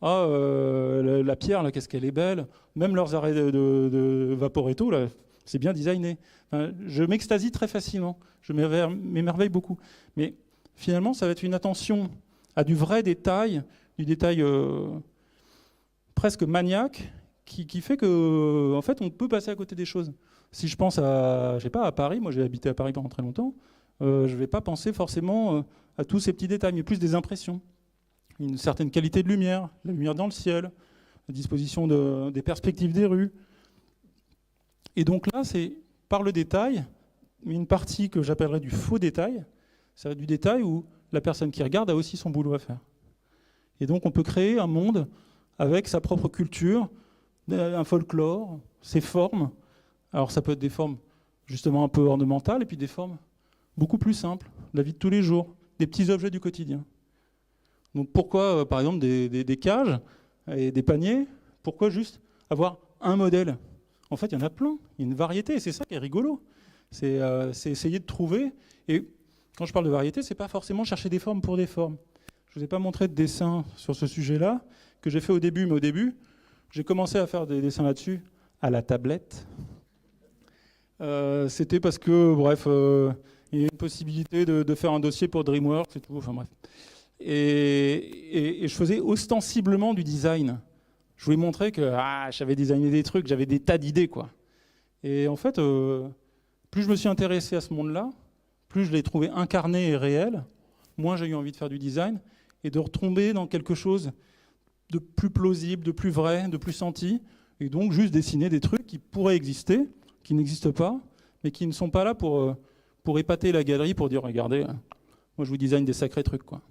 Ah, la pierre, là, qu'est-ce qu'elle est belle. Même leurs arrêts de Vaporetto, là, c'est bien designé. Enfin, je m'extasie très facilement, je m'émerveille beaucoup. Mais finalement, ça va être une attention à du vrai détail, du détail presque maniaque, qui fait que, en fait, on peut passer à côté des choses. Si je pense je sais pas, à Paris, moi j'ai habité à Paris pendant très longtemps, je ne vais pas penser forcément à tous ces petits détails, mais plus des impressions. Une certaine qualité de lumière, la lumière dans le ciel, la disposition des perspectives des rues. Et donc là, c'est par le détail, une partie que j'appellerais du faux détail, c'est du détail où la personne qui regarde a aussi son boulot à faire. Et donc on peut créer un monde avec sa propre culture, un folklore, ses formes. Alors ça peut être des formes justement un peu ornementales et puis des formes beaucoup plus simples, de la vie de tous les jours, des petits objets du quotidien. Donc pourquoi par exemple des cages et des paniers? Pourquoi juste avoir un modèle? En fait il y en a plein, il y a une variété et c'est ça qui est rigolo. C'est essayer de trouver, et quand je parle de variété, c'est pas forcément chercher des formes pour des formes. Je vous ai pas montré de dessin sur ce sujet-là, que j'ai fait au début, mais au début, j'ai commencé à faire des dessins là-dessus à la tablette. C'était parce que, bref, il y a une possibilité de faire un dossier pour DreamWorks et tout, enfin bref. Et je faisais ostensiblement du design. Je voulais montrer que j'avais designé des trucs, j'avais des tas d'idées, quoi. Et en fait, plus je me suis intéressé à ce monde-là, plus je l'ai trouvé incarné et réel, moins j'ai eu envie de faire du design et de retomber dans quelque chose de plus plausible, de plus vrai, de plus senti, et donc juste dessiner des trucs qui pourraient exister, qui n'existent pas, mais qui ne sont pas là pour épater la galerie, pour dire regardez, moi je vous design des sacrés trucs, quoi.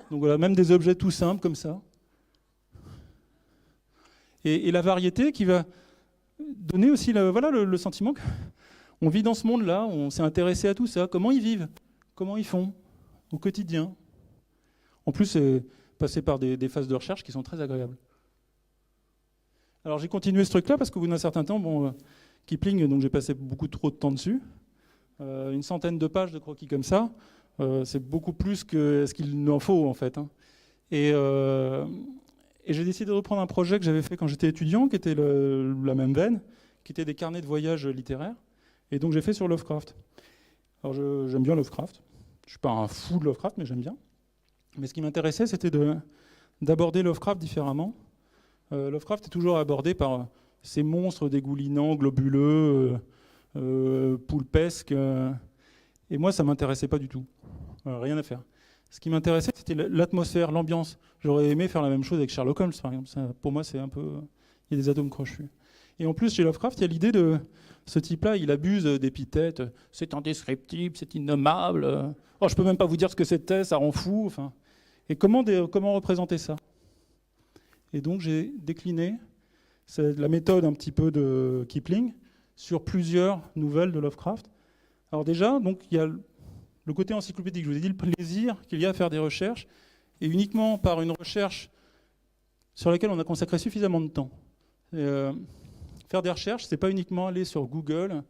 Donc voilà, même des objets tout simples comme ça. Et la variété qui va donner aussi le sentiment qu'on vit dans ce monde-là, on s'est intéressé à tout ça, comment ils vivent, comment ils font au quotidien. En plus, c'est passer par des phases de recherche qui sont très agréables. Alors j'ai continué ce truc-là parce qu'au bout d'un certain temps, Kipling, donc j'ai passé beaucoup trop de temps dessus. Une centaine de pages de croquis comme ça, c'est beaucoup plus que ce qu'il en faut en fait. Hein. Et j'ai décidé de reprendre un projet que j'avais fait quand j'étais étudiant, qui était la même veine, qui était des carnets de voyage littéraires. Et donc j'ai fait sur Lovecraft. Alors j'aime bien Lovecraft. Je ne suis pas un fou de Lovecraft, mais j'aime bien. Mais ce qui m'intéressait, c'était d'aborder Lovecraft différemment. Lovecraft est toujours abordé par ces monstres dégoulinants, globuleux, poulpesques. Et moi, ça ne m'intéressait pas du tout. Rien à faire. Ce qui m'intéressait, c'était l'atmosphère, l'ambiance. J'aurais aimé faire la même chose avec Sherlock Holmes, par exemple. Ça, pour moi, c'est un peu... Il y a des atomes crochus. Et en plus, chez Lovecraft, il y a l'idée de... Ce type-là, il abuse d'épithètes. C'est indescriptible, c'est innommable. Oh, je ne peux même pas vous dire ce que c'était, ça rend fou. Enfin... Et comment représenter ça? Et donc j'ai décliné la méthode un petit peu de Kipling sur plusieurs nouvelles de Lovecraft. Alors déjà, donc, il y a le côté encyclopédique. Je vous ai dit le plaisir qu'il y a à faire des recherches, et uniquement par une recherche sur laquelle on a consacré suffisamment de temps. Faire des recherches, c'est pas uniquement aller sur Google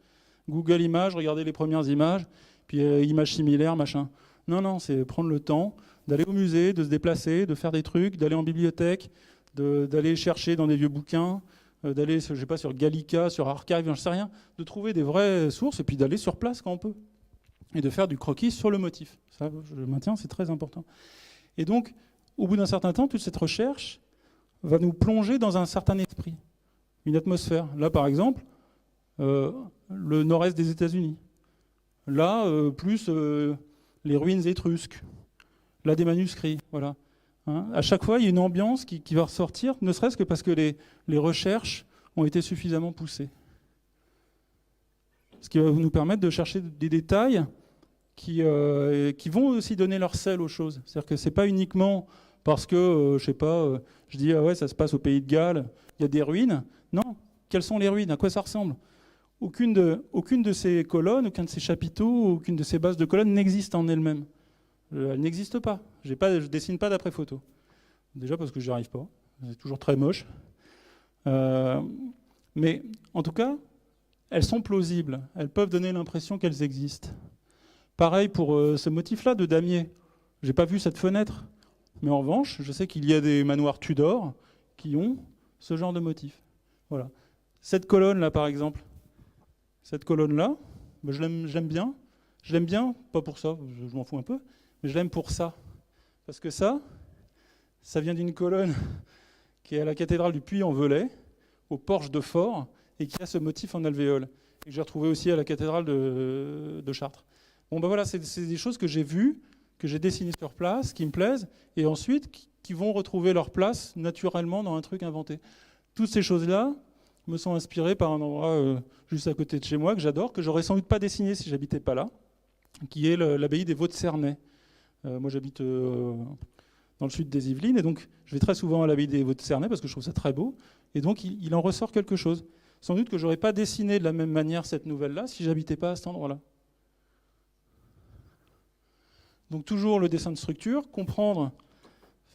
Images, regarder les premières images, puis images similaires, machin. Non, c'est prendre le temps d'aller au musée, de se déplacer, de faire des trucs, d'aller en bibliothèque, d'aller chercher dans des vieux bouquins, d'aller, je sais pas, sur Gallica, sur Archive, j'en sais rien, de trouver des vraies sources et puis d'aller sur place quand on peut. Et de faire du croquis sur le motif. Ça, je le maintiens, c'est très important. Et donc, au bout d'un certain temps, toute cette recherche va nous plonger dans un certain esprit, une atmosphère. Là, par exemple, le nord-est des États-Unis. Là, plus les ruines étrusques. Là, des manuscrits, voilà. Hein, à chaque fois, il y a une ambiance qui va ressortir, ne serait-ce que parce que les recherches ont été suffisamment poussées. Ce qui va nous permettre de chercher des détails qui vont aussi donner leur sel aux choses. C'est-à-dire que ce n'est pas uniquement parce que, je sais pas, je dis, ah ouais, ça se passe au Pays de Galles, il y a des ruines. Non, quelles sont les ruines? À quoi ça ressemble? Aucune de ces colonnes, aucun de ces chapiteaux, aucune de ces bases de colonnes n'existe en elle-même. Elle n'existe pas. Je ne dessine pas d'après photo. Déjà parce que je n'y arrive pas. C'est toujours très moche. Mais en tout cas, elles sont plausibles. Elles peuvent donner l'impression qu'elles existent. Pareil pour ce motif-là de damier. Je n'ai pas vu cette fenêtre. Mais en revanche, je sais qu'il y a des manoirs Tudor qui ont ce genre de motif. Voilà. Cette colonne-là, par exemple. Cette colonne-là, je l'aime bien. Je l'aime bien, pas pour ça, je m'en fous un peu. Mais je l'aime pour ça. Parce que ça vient d'une colonne qui est à la cathédrale du Puy-en-Velay, au porche de Fort, et qui a ce motif en alvéole. Et que j'ai retrouvé aussi à la cathédrale de Chartres. Bon ben voilà, c'est des choses que j'ai vues, que j'ai dessinées sur place, qui me plaisent, et ensuite qui vont retrouver leur place naturellement dans un truc inventé. Toutes ces choses-là, me sont inspirés par un endroit juste à côté de chez moi que j'adore, que j'aurais sans doute pas dessiné si j'habitais pas là, qui est l'abbaye des Vaux de Cernay. Moi, j'habite dans le sud des Yvelines, et donc je vais très souvent à l'abbaye des Vaux de Cernay parce que je trouve ça très beau, et donc il en ressort quelque chose. Sans doute que j'aurais pas dessiné de la même manière cette nouvelle-là si j'habitais pas à cet endroit-là. Donc toujours le dessin de structure, comprendre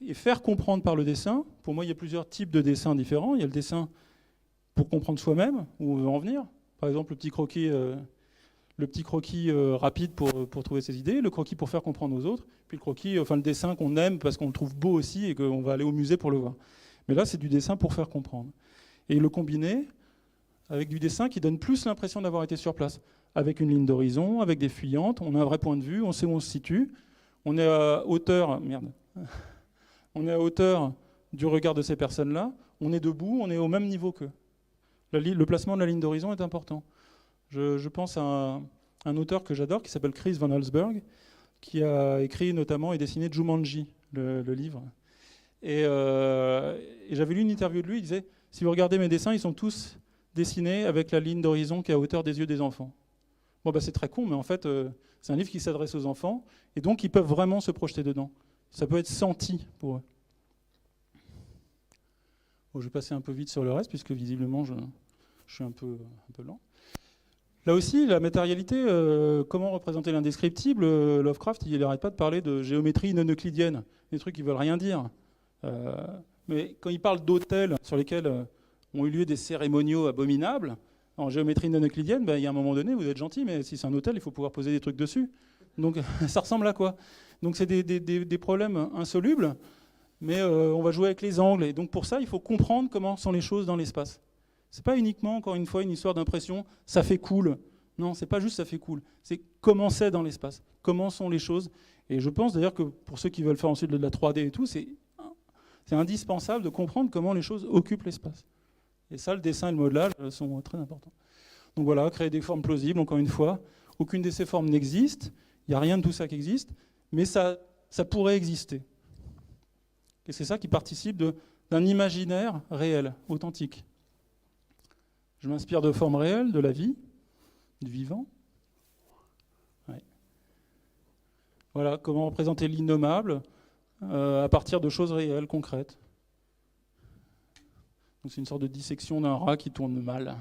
et faire comprendre par le dessin. Pour moi, il y a plusieurs types de dessins différents. Il y a le dessin pour comprendre soi-même, où on veut en venir. Par exemple, le petit croquis rapide pour trouver ses idées, le croquis pour faire comprendre aux autres, puis le croquis, enfin le dessin qu'on aime parce qu'on le trouve beau aussi et qu'on va aller au musée pour le voir. Mais là, c'est du dessin pour faire comprendre. Et le combiner avec du dessin qui donne plus l'impression d'avoir été sur place, avec une ligne d'horizon, avec des fuyantes, on a un vrai point de vue, on sait où on se situe, on est à hauteur, on est à hauteur du regard de ces personnes-là, on est debout, on est au même niveau qu'eux. Le placement de la ligne d'horizon est important. Je pense à un auteur que j'adore qui s'appelle Chris Van Allsburg, qui a écrit notamment et dessiné Jumanji, le livre. Et j'avais lu une interview de lui, il disait « Si vous regardez mes dessins, ils sont tous dessinés avec la ligne d'horizon qui est à hauteur des yeux des enfants. » Bon, c'est très con, mais en fait, c'est un livre qui s'adresse aux enfants, et donc ils peuvent vraiment se projeter dedans. Ça peut être senti pour eux. Bon, je vais passer un peu vite sur le reste, puisque visiblement, je suis un peu lent. Là aussi, la matérialité, comment représenter l'indescriptible, Lovecraft, il n'arrête pas de parler de géométrie non euclidienne, des trucs qui ne veulent rien dire. Mais quand il parle d'hôtels sur lesquels ont eu lieu des cérémoniaux abominables, en géométrie non euclidienne, il y a un moment donné, vous êtes gentil, mais si c'est un hôtel, il faut pouvoir poser des trucs dessus. Donc ça ressemble à quoi? Donc c'est des problèmes insolubles, mais on va jouer avec les angles. Et donc pour ça, il faut comprendre comment sont les choses dans l'espace. C'est pas uniquement, encore une fois, une histoire d'impression, ça fait cool. Non, c'est pas juste ça fait cool. C'est comment c'est dans l'espace, comment sont les choses. Et je pense d'ailleurs que pour ceux qui veulent faire ensuite de la 3D et tout, c'est indispensable de comprendre comment les choses occupent l'espace. Et ça, le dessin et le modelage sont très importants. Donc voilà, créer des formes plausibles, encore une fois. Aucune de ces formes n'existe, il n'y a rien de tout ça qui existe, mais ça pourrait exister. Et c'est ça qui participe d'un imaginaire réel, authentique. Je m'inspire de formes réelles, de la vie, du vivant. Ouais. Voilà, comment représenter l'innommable à partir de choses réelles, concrètes. Donc c'est une sorte de dissection d'un rat qui tourne mal.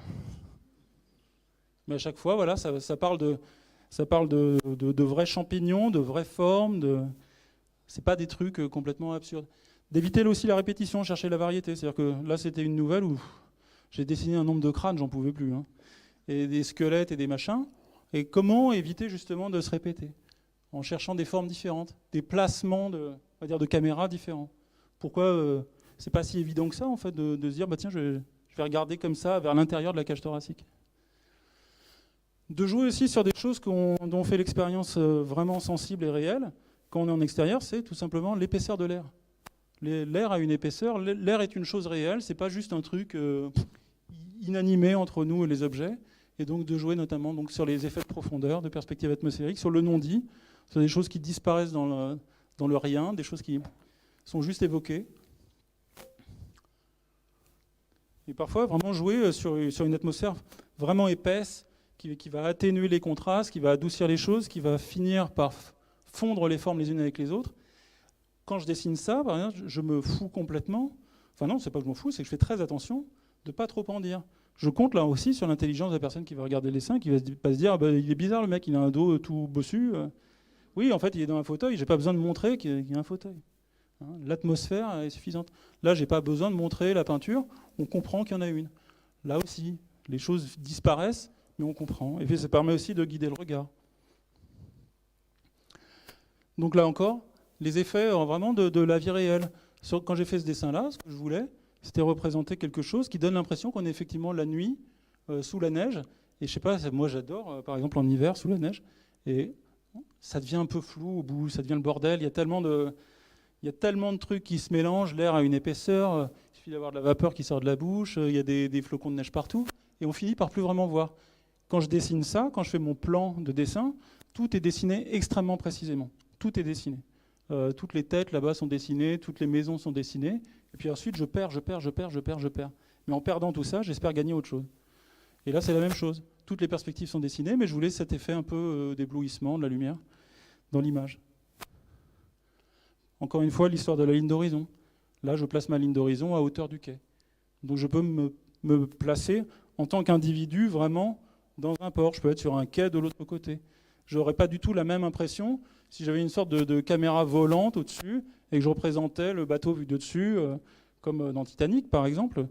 Mais à chaque fois, voilà, ça parle de vrais champignons, de vraies formes. C'est pas des trucs complètement absurdes. D'éviter aussi la répétition, chercher la variété. C'est-à-dire que là, c'était une nouvelle où j'ai dessiné un nombre de crânes, j'en pouvais plus. Et des squelettes et des machins. Et comment éviter justement de se répéter? En cherchant des formes différentes, des placements on va dire de caméras différents. Pourquoi c'est pas si évident que ça, en fait, de se dire, tiens, je vais regarder comme ça vers l'intérieur de la cage thoracique. De jouer aussi sur des choses dont on fait l'expérience vraiment sensible et réelle, quand on est en extérieur, c'est tout simplement l'épaisseur de l'air. L'air a une épaisseur, l'air est une chose réelle, c'est pas juste un truc inanimé entre nous et les objets, et donc de jouer notamment donc, sur les effets de profondeur, de perspective atmosphérique, sur le non-dit, sur des choses qui disparaissent dans le rien, des choses qui sont juste évoquées. Et parfois vraiment jouer sur une atmosphère vraiment épaisse, qui va atténuer les contrastes, qui va adoucir les choses, qui va finir par fondre les formes les unes avec les autres. Quand je dessine ça, par exemple, je me fous complètement. Enfin non, c'est pas que je m'en fous, c'est que je fais très attention de ne pas trop en dire. Je compte là aussi sur l'intelligence de la personne qui va regarder le dessin, qui va pas se dire il est bizarre le mec, il a un dos tout bossu. Oui, en fait, il est dans un fauteuil, j'ai pas besoin de montrer qu'il y a un fauteuil. L'atmosphère est suffisante. Là, j'ai pas besoin de montrer la peinture, on comprend qu'il y en a une. Là aussi, les choses disparaissent, mais on comprend. Et puis ça permet aussi de guider le regard. Donc là encore, les effets vraiment de la vie réelle. Quand j'ai fait ce dessin-là, ce que je voulais, c'était représenter quelque chose qui donne l'impression qu'on est effectivement la nuit, sous la neige. Et je sais pas, moi j'adore, par exemple en hiver, sous la neige. Et ça devient un peu flou au bout, ça devient le bordel. Il y a tellement de trucs qui se mélangent, l'air a une épaisseur, il suffit d'avoir de la vapeur qui sort de la bouche, il y a des flocons de neige partout. Et on finit par plus vraiment voir. Quand je dessine ça, quand je fais mon plan de dessin, tout est dessiné extrêmement précisément. Tout est dessiné. Toutes les têtes là-bas sont dessinées, toutes les maisons sont dessinées. Et puis ensuite, je perds. Mais en perdant tout ça, j'espère gagner autre chose. Et là, c'est la même chose. Toutes les perspectives sont dessinées, mais je voulais cet effet un peu d'éblouissement de la lumière dans l'image. Encore une fois, l'histoire de la ligne d'horizon. Là, je place ma ligne d'horizon à hauteur du quai. Donc je peux me placer en tant qu'individu vraiment dans un port. Je peux être sur un quai de l'autre côté. Je n'aurais pas du tout la même impression si j'avais une sorte de caméra volante au-dessus et que je représentais le bateau vu de dessus, comme dans Titanic par exemple.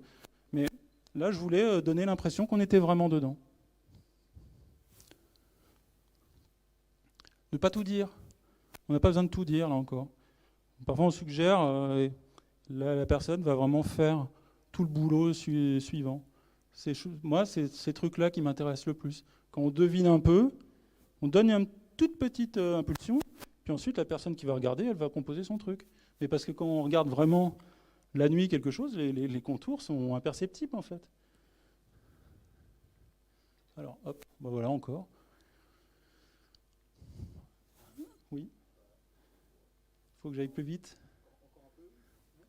Mais là, je voulais donner l'impression qu'on était vraiment dedans. Ne pas tout dire. On n'a pas besoin de tout dire, là encore. Parfois, on suggère, et là, la personne va vraiment faire tout le boulot suivant. Moi, c'est ces trucs-là qui m'intéressent le plus. Quand on devine un peu, on donne une toute petite impulsion, puis ensuite, la personne qui va regarder, elle va composer son truc. Mais parce que quand on regarde vraiment la nuit quelque chose, les contours sont imperceptibles, en fait. Alors, hop, ben voilà encore. Oui. Il faut que j'aille plus vite.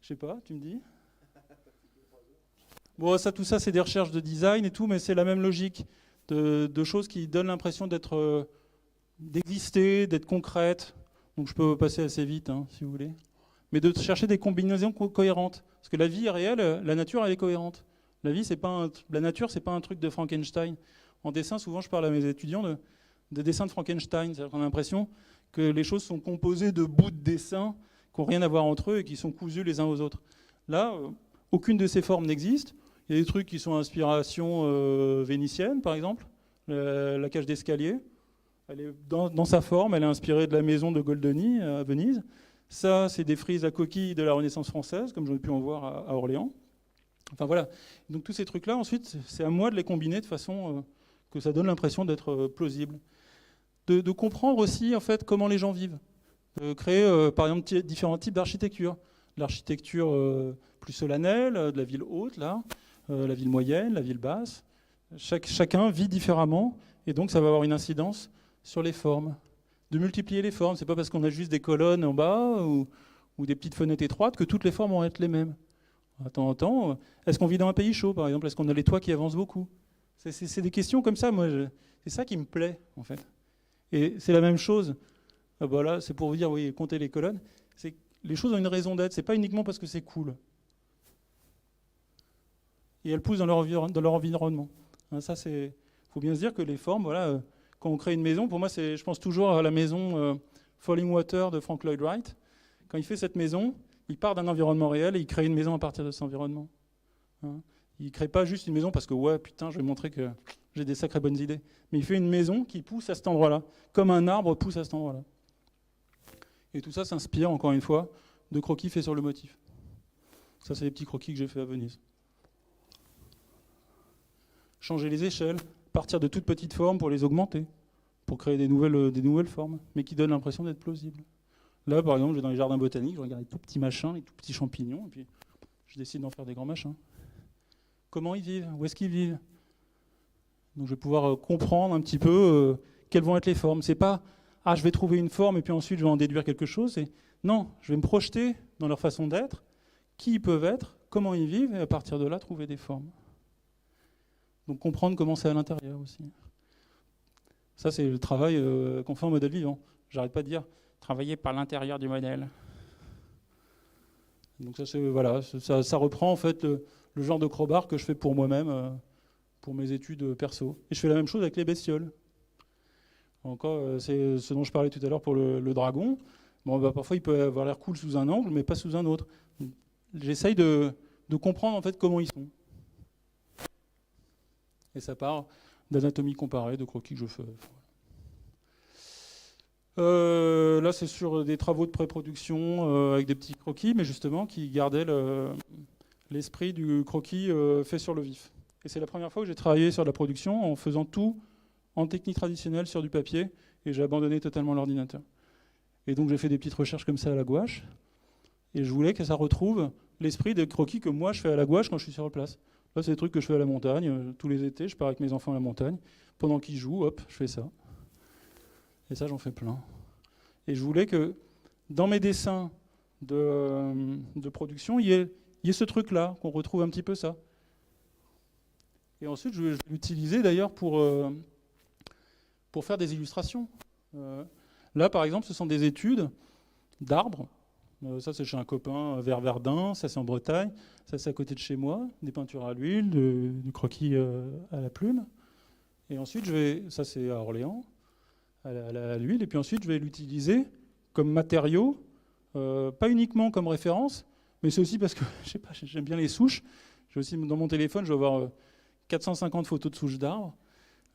Je sais pas, tu me dis. Bon, tout ça, c'est des recherches de design et tout, mais c'est la même logique de choses qui donnent l'impression d'exister, d'être concrètes. Donc je peux passer assez vite, hein, si vous voulez. Mais de chercher des combinaisons cohérentes. Parce que la vie est réelle, la nature, elle est cohérente. La nature, c'est pas un truc de Frankenstein. En dessin, souvent, je parle à mes étudiants de dessins de Frankenstein. C'est-à-dire qu'on a l'impression que les choses sont composées de bouts de dessins qui n'ont rien à voir entre eux et qui sont cousus les uns aux autres. Là, aucune de ces formes n'existe. Il y a des trucs qui sont inspiration vénitienne, par exemple. La cage d'escalier. Elle est dans sa forme, elle est inspirée de la maison de Goldoni à Venise. Ça, c'est des frises à coquilles de la Renaissance française, comme j'aurais pu en voir à Orléans. Enfin voilà. Donc tous ces trucs-là, ensuite, c'est à moi de les combiner de façon que ça donne l'impression d'être plausible. De comprendre aussi, en fait, comment les gens vivent. De créer, par exemple, différents types d'architecture. L'architecture plus solennelle, de la ville haute, là, la ville moyenne, la ville basse. Chacun vit différemment, et donc ça va avoir une incidence sur les formes. De multiplier les formes, c'est pas parce qu'on a juste des colonnes en bas ou des petites fenêtres étroites que toutes les formes vont être les mêmes. De temps en temps, est-ce qu'on vit dans un pays chaud, par exemple? Est-ce qu'on a les toits qui avancent beaucoup? C'est des questions comme ça, moi, c'est ça qui me plaît, en fait. Et c'est la même chose. Voilà, c'est pour vous dire, oui, compter les colonnes. Les choses ont une raison d'être, c'est pas uniquement parce que c'est cool. Et elles poussent dans leur environnement. Hein, ça, faut bien se dire que les formes, voilà, quand on crée une maison, pour moi, je pense toujours à la maison Falling Water de Frank Lloyd Wright. Quand il fait cette maison, il part d'un environnement réel et il crée une maison à partir de cet environnement. Hein, il ne crée pas juste une maison parce que, ouais, putain, je vais montrer que j'ai des sacrées bonnes idées. Mais il fait une maison qui pousse à cet endroit-là, comme un arbre pousse à cet endroit-là. Et tout ça s'inspire, encore une fois, de croquis faits sur le motif. Ça, c'est les petits croquis que j'ai fait à Venise. Changer les échelles, partir de toutes petites formes pour les augmenter, pour créer des nouvelles formes, mais qui donnent l'impression d'être plausibles. Là, par exemple, je vais dans les jardins botaniques, je regarde les tout petits machins, les tout petits champignons, et puis je décide d'en faire des grands machins. Comment ils vivent? Où est-ce qu'ils vivent? Donc je vais pouvoir comprendre un petit peu quelles vont être les formes. C'est pas « Ah, je vais trouver une forme et puis ensuite je vais en déduire quelque chose ». C'est « Non, je vais me projeter dans leur façon d'être, qui ils peuvent être, comment ils vivent, et à partir de là, trouver des formes. » Donc comprendre comment c'est à l'intérieur aussi. Ça, c'est le travail qu'on fait en modèle vivant. J'arrête pas de dire « Travailler par l'intérieur du modèle ». Donc ça reprend en fait le genre de crowbar que je fais pour moi-même, pour mes études perso. Et je fais la même chose avec les bestioles. Encore, c'est ce dont je parlais tout à l'heure pour le dragon. Bon, parfois, il peut avoir l'air cool sous un angle, mais pas sous un autre. J'essaye de comprendre en fait comment ils sont. Et ça part d'anatomie comparée, de croquis que je fais. Là, c'est sur des travaux de pré-production avec des petits croquis, mais justement qui gardaient l'esprit du croquis fait sur le vif. Et c'est la première fois que j'ai travaillé sur la production en faisant tout en technique traditionnelle sur du papier, et j'ai abandonné totalement l'ordinateur. Et donc j'ai fait des petites recherches comme ça à la gouache, et je voulais que ça retrouve l'esprit des croquis que moi je fais à la gouache quand je suis sur place. Là, c'est des trucs que je fais à la montagne, tous les étés, je pars avec mes enfants à la montagne, pendant qu'ils jouent, hop, je fais ça. Et ça, j'en fais plein. Et je voulais que dans mes dessins de production, il y ait ce truc-là, qu'on retrouve un petit peu ça. Et ensuite, je vais l'utiliser d'ailleurs pour faire des illustrations. Là, par exemple, ce sont des études d'arbres. Ça, c'est chez un copain vers Verdun, ça, c'est en Bretagne, ça, c'est à côté de chez moi, des peintures à l'huile, du croquis à la plume. Et ensuite, ça, c'est à Orléans, à l'huile. Et puis ensuite, je vais l'utiliser comme matériau, pas uniquement comme référence, mais c'est aussi parce que, je sais pas, j'aime bien les souches. J'ai aussi, dans mon téléphone, je vais avoir 450 photos de souches d'arbres.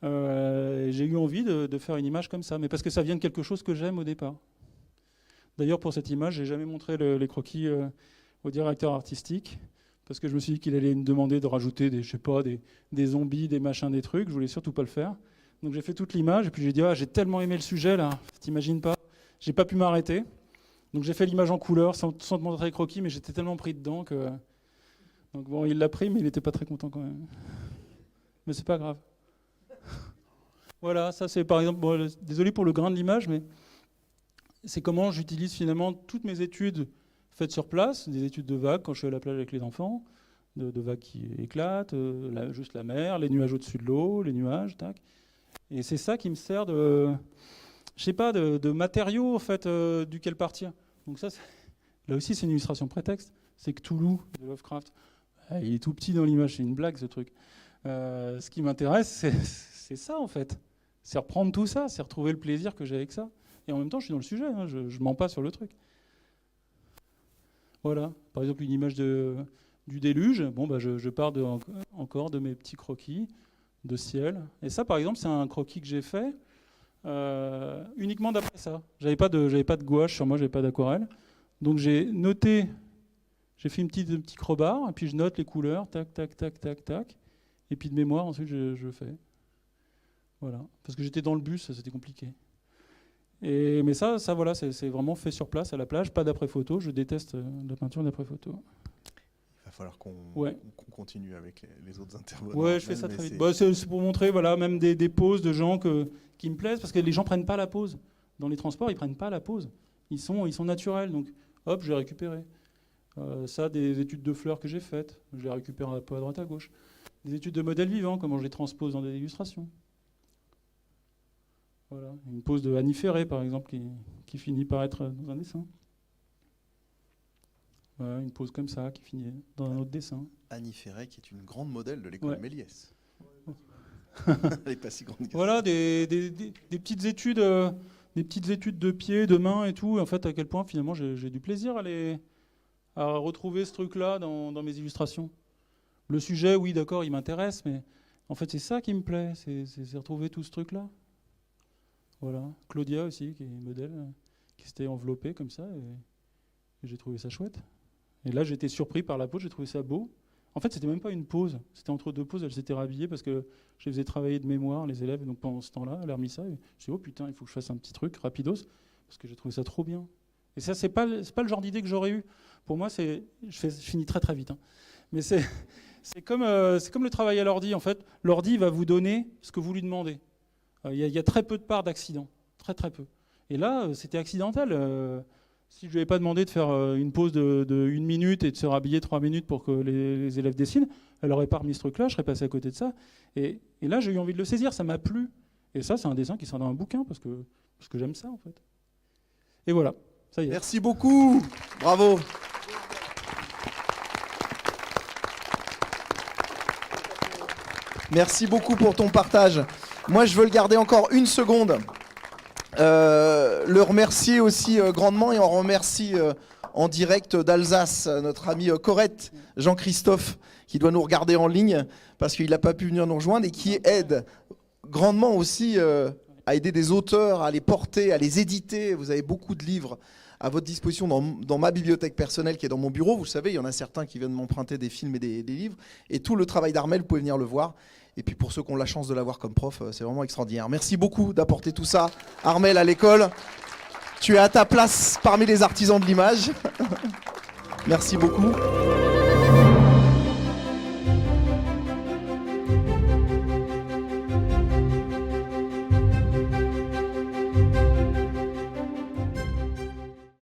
J'ai eu envie de faire une image comme ça, mais parce que ça vient de quelque chose que j'aime au départ. D'ailleurs, pour cette image, j'ai jamais montré les croquis au directeur artistique, parce que je me suis dit qu'il allait me demander de rajouter des zombies, des machins, des trucs. Je voulais surtout pas le faire. Donc j'ai fait toute l'image, et puis j'ai dit, j'ai tellement aimé le sujet, là, t'imagines pas. J'ai pas pu m'arrêter. Donc j'ai fait l'image en couleur, sans te montrer les croquis, mais j'étais tellement pris dedans que... Donc bon, il l'a pris, mais il n'était pas très content quand même. Mais c'est pas grave. Voilà, ça c'est par exemple... Bon, désolé pour le grain de l'image, mais... C'est comment j'utilise finalement toutes mes études faites sur place, des études de vagues quand je suis à la plage avec les enfants, de vagues qui éclatent, juste la mer, les nuages au-dessus de l'eau, les nuages, tac. Et c'est ça qui me sert de matériau en fait, duquel partir. Donc ça, là aussi c'est une illustration prétexte. C'est Cthulhu de Lovecraft. Il est tout petit dans l'image, c'est une blague ce truc. Ce qui m'intéresse, c'est ça en fait. C'est reprendre tout ça, c'est retrouver le plaisir que j'ai avec ça. Et en même temps, je suis dans le sujet, hein, je ne mens pas sur le truc. Voilà, par exemple, une image du déluge. Bon, je pars encore de mes petits croquis de ciel. Et ça, par exemple, c'est un croquis que j'ai fait uniquement d'après ça. J'avais pas de gouache sur moi, j'avais pas d'aquarelle. Donc j'ai noté, j'ai fait un petit crowbar, et puis je note les couleurs, tac, tac, tac, tac, tac. Et puis de mémoire, ensuite, je fais. Voilà, parce que j'étais dans le bus, c'était compliqué. Mais ça voilà, c'est vraiment fait sur place à la plage, pas d'après-photo. Je déteste la peinture d'après-photo. Il va falloir qu'on continue avec les autres intervenants. Ouais, je fais ça très vite. C'est pour montrer voilà, même des poses de gens qui me plaisent, parce que les gens prennent pas la pose. Dans les transports, ils prennent pas la pose. Ils sont naturels, donc hop, je l'ai récupéré. Ça, des études de fleurs que j'ai faites, je les récupère un peu à droite à gauche. Des études de modèles vivants, comment je les transpose dans des illustrations. Voilà, une pose de Annie Ferré, par exemple, qui finit par être dans un dessin. Voilà, une pose comme ça, qui finit dans un autre dessin. Annie Ferré, qui est une grande modèle de l'école Méliès. Elle n'est pas si grande que ça. Voilà, des petites études de pied, de main et tout. Et en fait, à quel point, finalement, j'ai du plaisir à retrouver ce truc-là dans mes illustrations. Le sujet, oui, d'accord, il m'intéresse, mais en fait, c'est ça qui me plaît, c'est retrouver tout ce truc-là. Voilà, Claudia aussi, qui est modèle, qui s'était enveloppée comme ça, et j'ai trouvé ça chouette. Et là, j'étais surpris par la pose, j'ai trouvé ça beau. En fait, c'était même pas une pause, c'était entre deux pauses, elle s'était rhabillée parce que je les faisais travailler de mémoire, les élèves, et donc pendant ce temps-là, elle a remis ça, et je me suis dit, oh putain, il faut que je fasse un petit truc, rapidos, parce que j'ai trouvé ça trop bien. Et ça, c'est pas le genre d'idée que j'aurais eu. Pour moi, je finis très très vite, hein. Mais c'est comme le travail à l'ordi, en fait. L'ordi va vous donner ce que vous lui demandez. Il y a très peu de parts d'accident, très très peu. Et là, c'était accidentel. Si je ne lui avais pas demandé de faire une pause de 1 minute et de se rhabiller 3 minutes pour que les élèves dessinent, elle n'aurait pas remis ce truc-là, je serais passé à côté de ça. Et là, j'ai eu envie de le saisir, ça m'a plu. Et ça, c'est un dessin qui sort dans un bouquin, parce que j'aime ça, en fait. Et voilà, ça y est. Merci beaucoup, bravo. Merci beaucoup pour ton partage. Moi, je veux le garder encore 1 seconde. Le remercier aussi grandement, et on remercie en direct d'Alsace notre ami Corette, Jean-Christophe, qui doit nous regarder en ligne parce qu'il n'a pas pu venir nous rejoindre, et qui aide grandement aussi à aider des auteurs, à les porter, à les éditer. Vous avez beaucoup de livres à votre disposition dans ma bibliothèque personnelle qui est dans mon bureau. Vous le savez, il y en a certains qui viennent m'emprunter des films et des livres. Et tout le travail d'Armel, vous pouvez venir le voir. Et puis pour ceux qui ont la chance de l'avoir comme prof, c'est vraiment extraordinaire. Merci beaucoup d'apporter tout ça, Armel, à l'école. Tu es à ta place parmi les artisans de l'image. Merci beaucoup.